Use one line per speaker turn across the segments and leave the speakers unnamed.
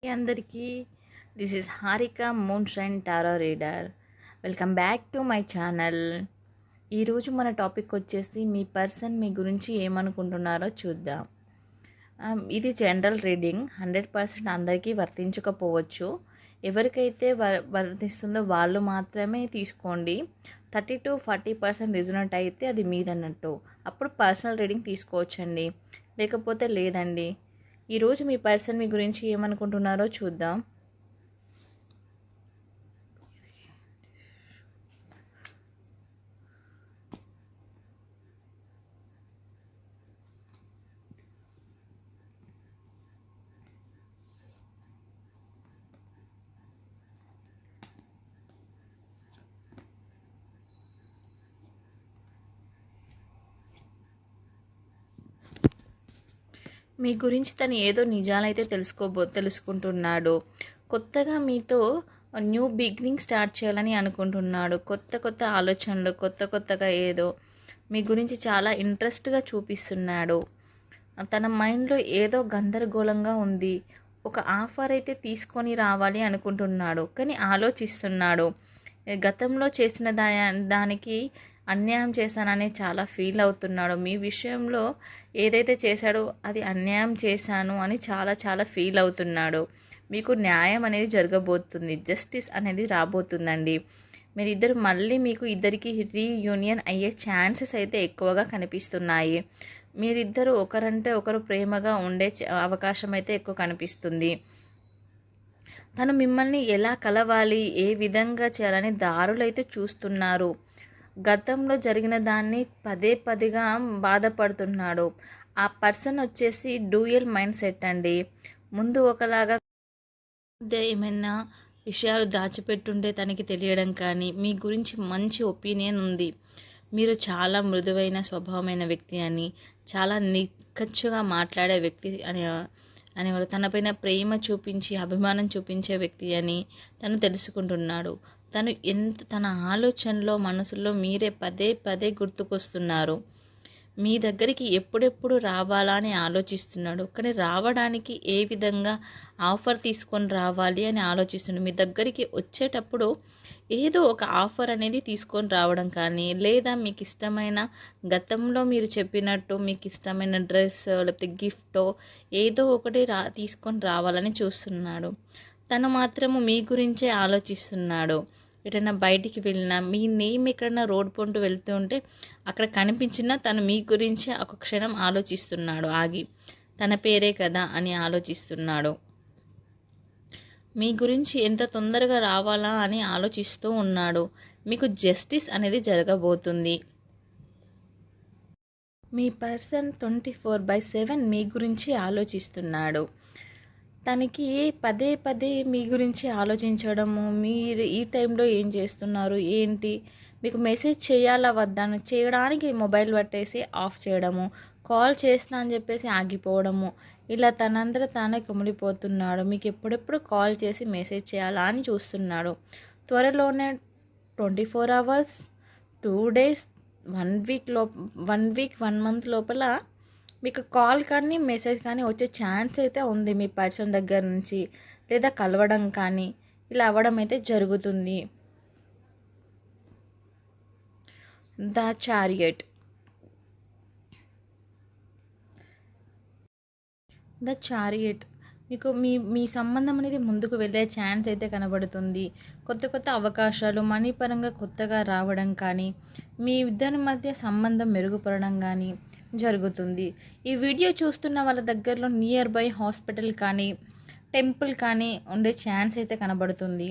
అందరికీ this is Harika moon shine tarot reader. Welcome back to my channel. ఈరోజు మన topic వచ్చేసి మీ పర్సన్ మీ గురించి ఏమనుకుంటున్నారో చూద్దాం. ఇది జనరల్ రీడింగ్, 100% అందరికీ వర్తించకపోవచ్చు. ఎవరికైతే వర్తిస్తుందో వాళ్ళు మాత్రమే తీసుకోండి. 30-40% రిజనెంట్ అయితే అది మీదన్నట్టు, అప్పుడు పర్సనల్ రీడింగ్ తీసుకోవచ్చండి, లేకపోతే లేదండి. ఈరోజు మీ పర్సన్ మీ గురించి ఏమనుకుంటున్నారో చూద్దాం. మీ గురించి తను ఏదో నిజాలైతే తెలుసుకుంటున్నాడు. కొత్తగా మీతో న్యూ బిగినింగ్ స్టార్ట్ చేయాలని అనుకుంటున్నాడు. కొత్త ఆలోచనలు, కొత్తగా ఏదో మీ గురించి చాలా ఇంట్రెస్ట్గా చూపిస్తున్నాడు. తన మైండ్లో ఏదో గందరగోళంగా ఉంది. ఒక ఆఫర్ అయితే తీసుకొని రావాలి అనుకుంటున్నాడు, కానీ ఆలోచిస్తున్నాడు. గతంలో చేసిన దానికి అన్యాయం చేశానని చాలా ఫీల్ అవుతున్నాడు. మీ విషయంలో ఏదైతే చేశాడో అది అన్యాయం చేశాను అని చాలా ఫీల్ అవుతున్నాడు. మీకు న్యాయం అనేది జరగబోతుంది, జస్టిస్ అనేది రాబోతుందండి. మీరిద్దరు మళ్ళీ మీకు ఇద్దరికి రీయూనియన్ అయ్యే ఛాన్సెస్ అయితే ఎక్కువగా కనిపిస్తున్నాయి. మీరిద్దరు ఒకరంటే ఒకరు ప్రేమగా ఉండే అవకాశం అయితే ఎక్కువ కనిపిస్తుంది. తను మిమ్మల్ని ఎలా కలవాలి, ఏ విధంగా చేయాలని దారులు అయితే చూస్తున్నారు. గతంలో జరిగిన దాన్ని పదేగా బాధపడుతున్నాడు. ఆ పర్సన్ వచ్చేసి డ్యూయల్ మైండ్ సెట్ అండి. ముందు ఒకలాగా ఏమైనా విషయాలు దాచిపెట్టుంటే తనకి తెలియడం, కానీ మీ గురించి మంచి ఒపీనియన్ ఉంది. మీరు చాలా మృదువైన స్వభావమైన వ్యక్తి అని, చాలా నిక్కచ్చుగా మాట్లాడే వ్యక్తి అని తనపైన ప్రేమ చూపించి అభిమానం చూపించే వ్యక్తి అని తను తెలుసుకుంటున్నాడు. తన ఆలోచనలో మనసులో మీరే పదే గుర్తుకొస్తున్నారు. మీ దగ్గరికి ఎప్పుడెప్పుడు రావాలా అని ఆలోచిస్తున్నాడు, కానీ రావడానికి ఏ విధంగా ఆఫర్ తీసుకొని రావాలి అని ఆలోచిస్తున్నాడు. మీ దగ్గరికి వచ్చేటప్పుడు ఏదో ఒక ఆఫర్ అనేది తీసుకొని రావడం కానీ, లేదా మీకు ఇష్టమైన గతంలో మీరు చెప్పినట్టు మీకు ఇష్టమైన డ్రెస్ లేకపోతే గిఫ్టో ఏదో ఒకటి తీసుకొని రావాలని చూస్తున్నాడు. తను మాత్రము మీ గురించే ఆలోచిస్తున్నాడు. ఎటైనా బయటికి వెళ్ళినా, మీ నేమ్ ఎక్కడైనా రోడ్ పొంటు వెళ్తూ ఉంటే అక్కడ కనిపించినా తను మీ గురించి ఒక క్షణం ఆలోచిస్తున్నాడు. ఆగి తన పేరే కదా అని ఆలోచిస్తున్నాడు. మీ గురించి ఎంత తొందరగా రావాలా అని ఆలోచిస్తూ ఉన్నాడు. మీకు జస్టిస్ అనేది జరగబోతుంది. మీ పర్సన్ 24/7 మీ గురించి ఆలోచిస్తున్నాడు. తనకి పదే మీ గురించి ఆలోచించడము, మీరు ఈ టైంలో ఏం చేస్తున్నారు, ఏంటి, మీకు మెసేజ్ చేయాలా వద్దా చేయడానికి మొబైల్ పట్టేసి ఆఫ్ చేయడము, కాల్ చేస్తా అని చెప్పేసి ఆగిపోవడము, ఇలా తనంతట తానే కుమిలిపోతున్నాడు. మీకు ఎప్పుడెప్పుడు కాల్ చేసి మెసేజ్ చేయాలా అని చూస్తున్నాడు. త్వరలోనే 24 hours, 2 days, 1 week 1 month లోపల మీకు కాల్ కానీ మెసేజ్ కానీ వచ్చే ఛాన్స్ అయితే ఉంది. మీ పర్సన్ దగ్గర నుంచి లేదా కలవడం కానీ ఇలా అవ్వడం అయితే జరుగుతుంది. ద చారియట్ మీకు మీ సంబంధం అనేది ముందుకు వెళ్ళే ఛాన్స్ అయితే కనబడుతుంది. కొత్త అవకాశాలు మనీ పరంగా కొత్తగా రావడం కానీ, మీ ఇద్దరి మధ్య సంబంధం మెరుగుపడడం కానీ జరుగుతుంది. ఈ వీడియో చూస్తున్న వాళ్ళ దగ్గరలో నియర్ బై హాస్పిటల్ కానీ టెంపుల్ కానీ ఉండే ఛాన్స్ అయితే కనబడుతుంది.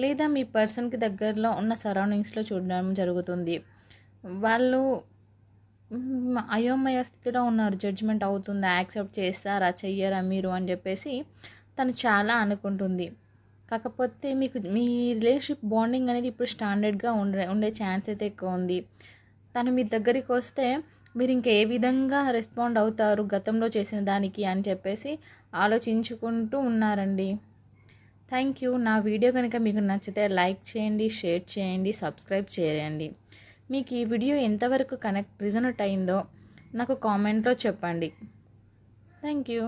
లేదా మీ పర్సన్కి దగ్గరలో ఉన్న సరౌండింగ్స్లో చూడడం జరుగుతుంది. వాళ్ళు అయోమయ స్థితిలో ఉన్నారు. జడ్జిమెంట్ అవుతుందా, యాక్సెప్ట్ చేస్తారా చెయ్యరా మీరు అని చెప్పేసి తను చాలా అనుకుంటుంది. కాకపోతే మీకు మీ రిలేషన్షిప్ బాండింగ్ అనేది ఇప్పుడు స్టాండర్డ్గా ఉండే ఛాన్స్ అయితే ఎక్కువ ఉంది. తను మీ దగ్గరికి వస్తే మీరు ఇంకే విధంగా రెస్పాండ్ అవుతారు గతంలో చేసిన దానికి అని చెప్పేసి ఆలోచించుకుంటూ ఉన్నారండి. Thank you. నా వీడియో కనుక మీకు నచ్చితే లైక్ చేయండి, షేర్ చేయండి, సబ్స్క్రైబ్ చేయండి. మీకు ఈ వీడియో ఎంతవరకు రిజనెట్ అయిందో నాకు కామెంట్లో చెప్పండి. Thank you.